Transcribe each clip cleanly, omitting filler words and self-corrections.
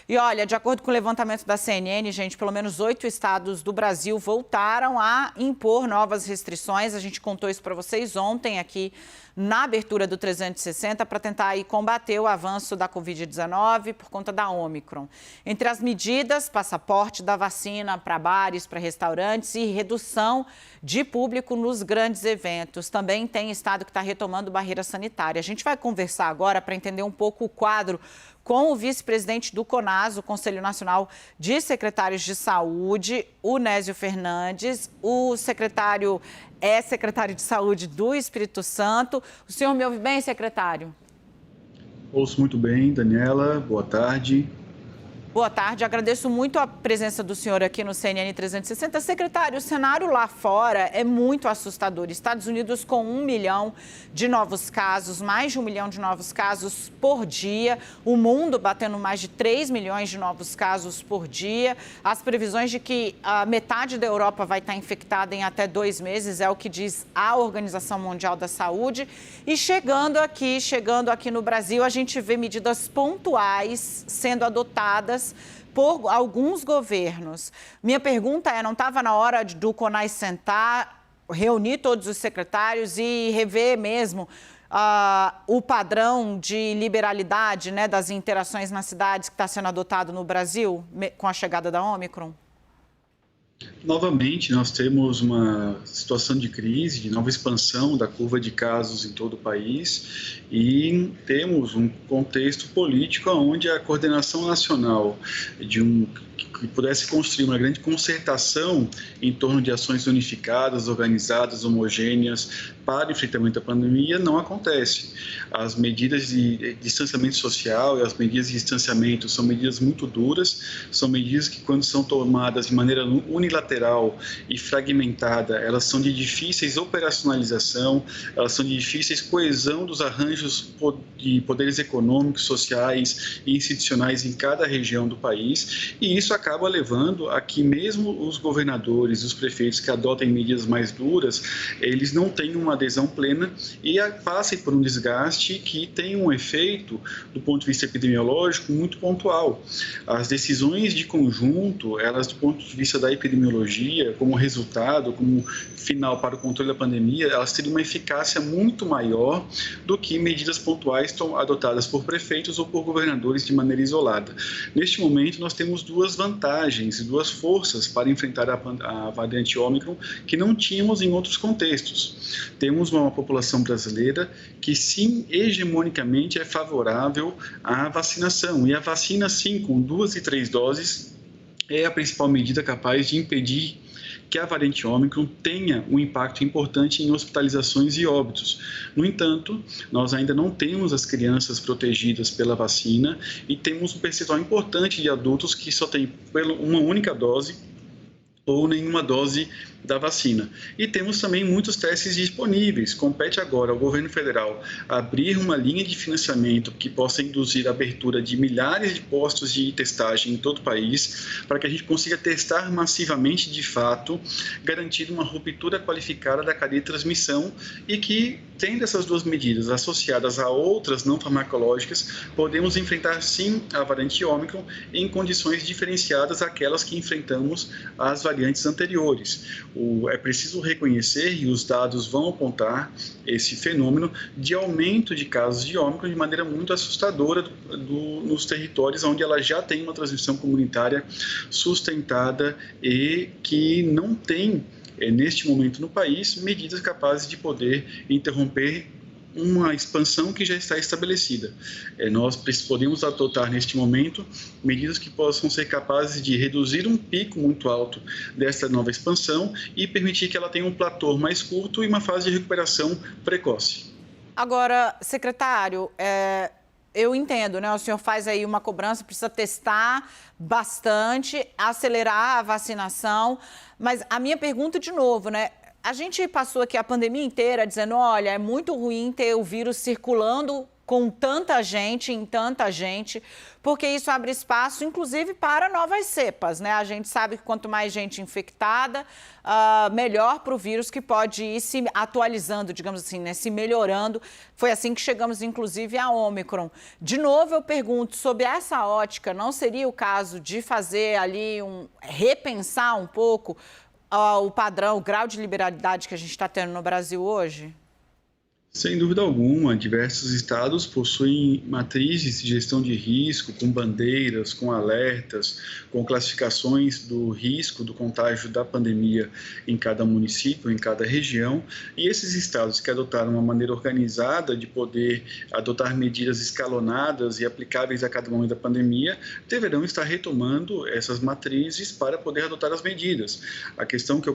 E olha, de acordo com o levantamento da CNN, gente, pelo menos 8 estados do Brasil voltaram a impor novas restrições. A gente contou isso para vocês ontem aqui na abertura do 360 para tentar aí combater o avanço da Covid-19 por conta da Ômicron. Entre as medidas, passaporte da vacina para bares, para restaurantes e redução de público nos grandes eventos. Também tem estado que está retomando barreira sanitária. A gente vai conversar agora para entender um pouco o quadro com o vice-presidente do CONAS, o Conselho Nacional de Secretários de Saúde, o Nésio Fernandes. O secretário é secretário de Saúde do Espírito Santo. O senhor me ouve bem, secretário? Ouço muito bem, Daniela. Boa tarde. Boa tarde, agradeço muito a presença do senhor aqui no CNN 360. Secretário, o cenário lá fora é muito assustador. Estados Unidos com 1 milhão de novos casos, mais de 1 milhão de novos casos por dia. O mundo batendo mais de 3 milhões de novos casos por dia. As previsões de que a metade da Europa vai estar infectada em até 2 meses, é o que diz a Organização Mundial da Saúde. E chegando aqui no Brasil, a gente vê medidas pontuais sendo adotadas por alguns governos. Minha pergunta é, não estava na hora do CONAS sentar, reunir todos os secretários e rever mesmo o padrão de liberalidade, né, das interações nas cidades que está sendo adotado no Brasil com a chegada da Ômicron? Novamente, nós temos uma situação de crise, de nova expansão da curva de casos em todo o país e temos um contexto político onde a coordenação nacional que pudesse construir uma grande concertação em torno de ações unificadas, organizadas, homogêneas para o enfrentamento da pandemia não acontece. As medidas de distanciamento social e as medidas de distanciamento são medidas muito duras, são medidas que, quando são tomadas de maneira unilateral e fragmentada, elas são de difíceis operacionalização, elas são de difíceis coesão dos arranjos de poderes econômicos, sociais e institucionais em cada região do país, e isso acaba levando a que mesmo os governadores, os prefeitos que adotem medidas mais duras, eles não tenham uma adesão plena e passem por um desgaste que tem um efeito, do ponto de vista epidemiológico, muito pontual. As decisões de conjunto, elas do ponto de vista da epidemiologia, como resultado, como final para o controle da pandemia, elas teriam uma eficácia muito maior do que medidas pontuais adotadas por prefeitos ou por governadores de maneira isolada. Neste momento, nós temos duas vantagens, duas forças para enfrentar a variante Ômicron que não tínhamos em outros contextos. Temos uma população brasileira que, sim, hegemonicamente é favorável à vacinação. E a vacina, sim, com 2 e 3 doses, é a principal medida capaz de impedir que a variante Ômicron tenha um impacto importante em hospitalizações e óbitos. No entanto, nós ainda não temos as crianças protegidas pela vacina e temos um percentual importante de adultos que só têm uma única dose ou nenhuma dose da vacina. E temos também muitos testes disponíveis. Compete agora ao governo federal abrir uma linha de financiamento que possa induzir a abertura de milhares de postos de testagem em todo o país, para que a gente consiga testar massivamente de fato, garantindo uma ruptura qualificada da cadeia de transmissão e que, tendo essas duas medidas associadas a outras não farmacológicas, podemos enfrentar sim a variante Ômicron em condições diferenciadas àquelas que enfrentamos as variantes anteriores. É preciso reconhecer, e os dados vão apontar esse fenômeno de aumento de casos de Ômicron de maneira muito assustadora nos territórios onde ela já tem uma transmissão comunitária sustentada e que não tem, neste momento no país, medidas capazes de poder interromper uma expansão que já está estabelecida. Nós podemos adotar neste momento medidas que possam ser capazes de reduzir um pico muito alto desta nova expansão e permitir que ela tenha um platô mais curto e uma fase de recuperação precoce. Agora, secretário, eu entendo, né? O senhor faz aí uma cobrança, precisa testar bastante, acelerar a vacinação, mas a minha pergunta de novo, né? A gente passou aqui a pandemia inteira dizendo, olha, é muito ruim ter o vírus circulando com tanta gente, em tanta gente, porque isso abre espaço, inclusive, para novas cepas, né? A gente sabe que quanto mais gente infectada, melhor para o vírus, que pode ir se atualizando, digamos assim, né? Se melhorando. Foi assim que chegamos, inclusive, à Ômicron. De novo, eu pergunto, sob essa ótica, não seria o caso de fazer ali repensar um pouco o padrão, o grau de liberalidade que a gente está tendo no Brasil hoje? Sem dúvida alguma, diversos estados possuem matrizes de gestão de risco, com bandeiras, com alertas, com classificações do risco do contágio da pandemia em cada município, em cada região. E esses estados que adotaram uma maneira organizada de poder adotar medidas escalonadas e aplicáveis a cada momento da pandemia, deverão estar retomando essas matrizes para poder adotar as medidas. A questão que eu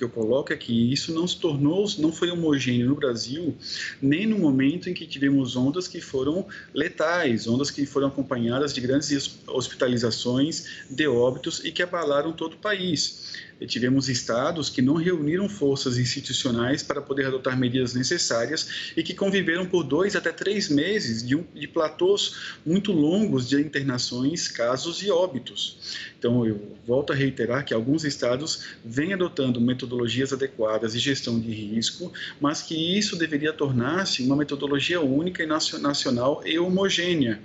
coloco é que isso não foi homogêneo no Brasil, nem no momento em que tivemos ondas que foram letais, ondas que foram acompanhadas de grandes hospitalizações, de óbitos e que abalaram todo o país. Tivemos estados que não reuniram forças institucionais para poder adotar medidas necessárias e que conviveram por 2 até 3 meses de platôs muito longos de internações, casos e óbitos. Então, eu volto a reiterar que alguns estados vêm adotando metodologias adequadas de gestão de risco, mas que isso deveria tornar-se uma metodologia única e nacional e homogênea.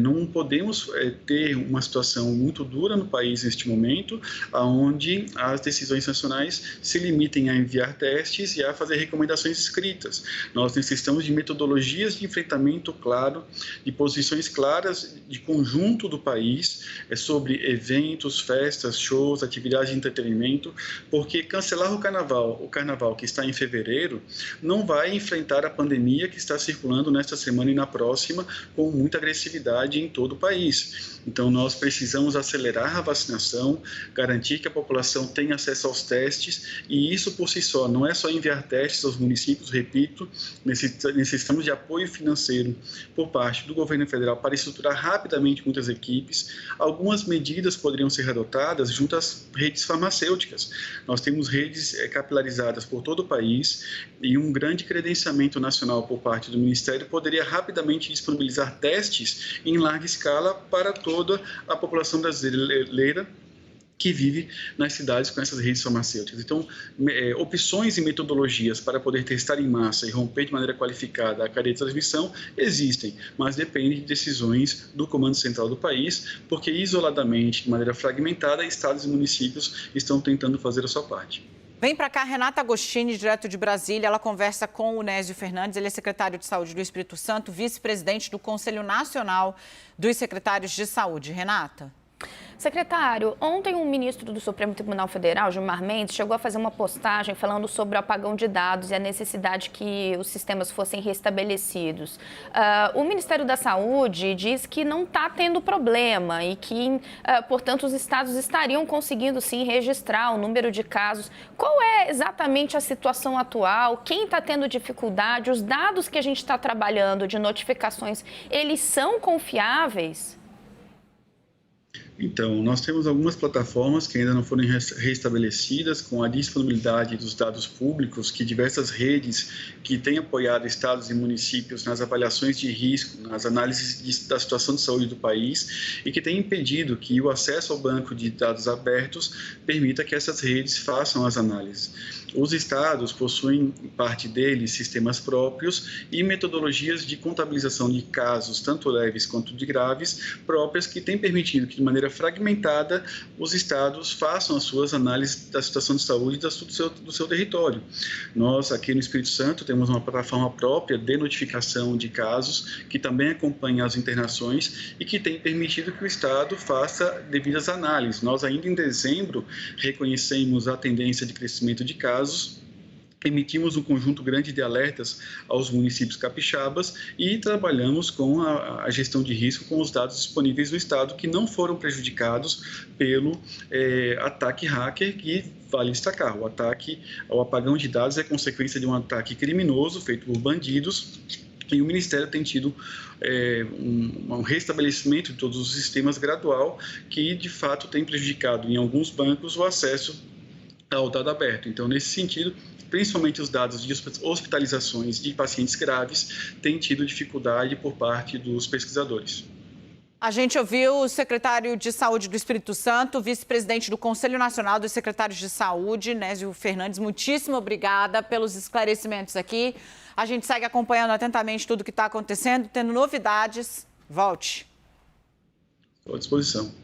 Não podemos ter uma situação muito dura no país neste momento, onde as decisões nacionais se limitem a enviar testes e a fazer recomendações escritas. Nós necessitamos de metodologias de enfrentamento claro, de posições claras de conjunto do país sobre eventos, festas, shows, atividades de entretenimento, porque cancelar o carnaval que está em fevereiro, não vai enfrentar a pandemia que está circulando nesta semana e na próxima com muita agressividade em todo o país. Então, nós precisamos acelerar a vacinação, garantir que a população tenha acesso aos testes, e isso por si só, não é só enviar testes aos municípios, repito, necessitamos de apoio financeiro por parte do governo federal para estruturar rapidamente muitas equipes. Algumas medidas poderiam ser adotadas junto às redes farmacêuticas. Nós temos redes capilarizadas por todo o país e um grande credenciamento nacional por parte do Ministério poderia rapidamente disponibilizar testes em larga escala para toda a população brasileira que vive nas cidades com essas redes farmacêuticas. Então, opções e metodologias para poder testar em massa e romper de maneira qualificada a cadeia de transmissão existem, mas depende de decisões do Comando Central do país, porque isoladamente, de maneira fragmentada, estados e municípios estão tentando fazer a sua parte. Vem para cá Renata Agostini, direto de Brasília. Ela conversa com o Nésio Fernandes, ele é secretário de Saúde do Espírito Santo, vice-presidente do Conselho Nacional dos Secretários de Saúde. Renata. Secretário, ontem o ministro do Supremo Tribunal Federal, Gilmar Mendes, chegou a fazer uma postagem falando sobre o apagão de dados e a necessidade que os sistemas fossem restabelecidos. O Ministério da Saúde diz que não está tendo problema e que, portanto, os estados estariam conseguindo, sim, registrar o número de casos. Qual é exatamente a situação atual? Quem está tendo dificuldade? Os dados que a gente está trabalhando de notificações, eles são confiáveis? Então, nós temos algumas plataformas que ainda não foram restabelecidas, com a disponibilidade dos dados públicos, que diversas redes que têm apoiado estados e municípios nas avaliações de risco, nas análises da situação de saúde do país, e que têm impedido que o acesso ao banco de dados abertos permita que essas redes façam as análises. Os estados possuem, parte deles, sistemas próprios e metodologias de contabilização de casos, tanto leves quanto de graves, próprias, que têm permitido que, de maneira fragmentada, os estados façam as suas análises da situação de saúde do seu território. Nós, aqui no Espírito Santo, temos uma plataforma própria de notificação de casos, que também acompanha as internações e que tem permitido que o estado faça devidas análises. Nós, ainda em dezembro, reconhecemos a tendência de crescimento de casos, emitimos um conjunto grande de alertas aos municípios capixabas e trabalhamos com a gestão de risco com os dados disponíveis no estado, que não foram prejudicados pelo ataque hacker, que vale destacar. O ataque ao apagão de dados é consequência de um ataque criminoso feito por bandidos, e o Ministério tem tido um restabelecimento de todos os sistemas gradual, que de fato tem prejudicado em alguns bancos o acesso ao dado aberto. Então, nesse sentido, principalmente os dados de hospitalizações de pacientes graves têm tido dificuldade por parte dos pesquisadores. A gente ouviu o secretário de Saúde do Espírito Santo, vice-presidente do Conselho Nacional dos Secretários de Saúde, Nésio Fernandes. Muitíssimo obrigada pelos esclarecimentos aqui. A gente segue acompanhando atentamente tudo o que está acontecendo, tendo novidades. Volte. Estou à disposição.